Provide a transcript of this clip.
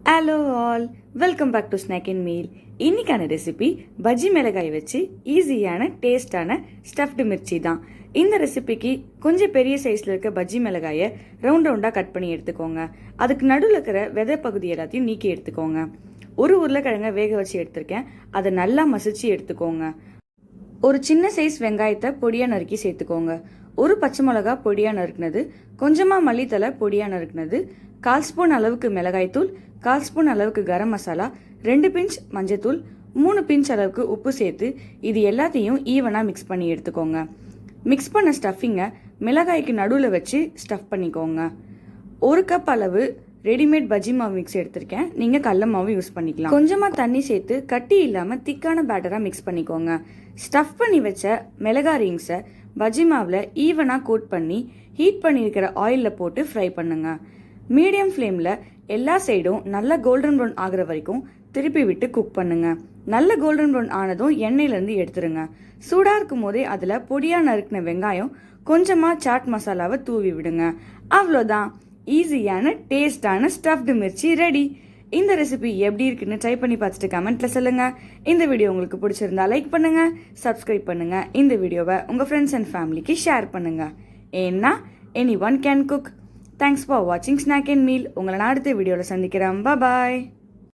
Hello all, welcome back to snack and meal. இன்னைக்கான recipe bajji மிளகாய் வச்சு ஈஸியான டேஸ்டான ஸ்டஃப்டு மிர்ச்சி தான். இந்த ரெசிபிக்கு கொஞ்சம் பெரிய சைஸில் இருக்க பஜ்ஜி மிளகாயை ரவுண்ட் ரவுண்டாக கட் பண்ணி எடுத்துக்கோங்க. அதுக்கு நடுவில் இருக்கிற விதை பகுதி எல்லாத்தையும் நீக்கி எடுத்துக்கோங்க. ஒரு உருளைக்கிழங்கை வேக வச்சு எடுத்திருக்கேன், அதை நல்லா மசிச்சு எடுத்துக்கோங்க. ஒரு சின்ன சைஸ் வெங்காயத்தை பொடியாக நறுக்கி சேர்த்துக்கோங்க. ஒரு பச்சை மிளகா பொடியாக நறுக்குனது, கொஞ்சமாக மல்லித்தலை பொடியாக நறுக்குனது, 1/4 ஸ்பூன் அளவுக்கு மிளகாய்த்தூள், 1/4 ஸ்பூன் அளவுக்கு கரம் மசாலா, 2 பிஞ்ச் மஞ்சத்தூள், 3 பிஞ்ச் அளவுக்கு உப்பு சேர்த்து இது எல்லாத்தையும் ஈவனாக மிக்ஸ் பண்ணி எடுத்துக்கோங்க. மிக்ஸ் பண்ண ஸ்டஃபிங்கை மிளகாய்க்கு நடுவில் வச்சு ஸ்டஃப் பண்ணிக்கோங்க. 1 கப் அளவு ரெடிமேட் பஜ்ஜி மாவு மிக்ஸ் எடுத்திருக்கேன், நீங்கள் கடல மாவு யூஸ் பண்ணிக்கலாம். கொஞ்சமாக தண்ணி சேர்த்து கட்டி இல்லாமல் திக்கான பேட்டராக மிக்ஸ் பண்ணிக்கோங்க. ஸ்டஃப் பண்ணி வச்ச மிளகாய் ரிங்ஸை பஜ்ஜி மாவில் ஈவனாக கோட் பண்ணி ஹீட் பண்ணியிருக்கிற ஆயிலில் போட்டு ஃப்ரை பண்ணுங்க. மீடியம் ஃப்ளேமில் எல்லா சைடும் நல்ல கோல்டன் ப்ரௌன் ஆகிற வரைக்கும் திருப்பி விட்டு குக் பண்ணுங்க. நல்ல கோல்டன் ப்ரௌன் ஆனதும் எண்ணெயிலேருந்து எடுத்துருங்க. சூடாக இருக்கும் போதே அதில் பொடியாக நறுக்கின வெங்காயம், கொஞ்சமாக சாட் மசாலாவை தூவி விடுங்க. அவ்வளோதான், ஈஸியான டேஸ்டான ஸ்டஃப்டு மிர்ச்சி ரெடி. இந்த ரெசிபி எப்படி இருக்குன்னு ட்ரை பண்ணி பார்த்துட்டு கமெண்ட்டில் சொல்லுங்கள். இந்த வீடியோ உங்களுக்கு பிடிச்சிருந்தா லைக் பண்ணுங்கள், சப்ஸ்கிரைப் பண்ணுங்கள். இந்த வீடியோவை உங்கள் ஃப்ரெண்ட்ஸ் அண்ட் ஃபேமிலிக்கு ஷேர் பண்ணுங்கள். ஏன்னா any one can cook. Thanks for வாட்சிங் ஸ்நாக் அண்ட் மீல். உங்களை நான் அடுத்த வீடியோவில் சந்திக்கிறேன். பாய்.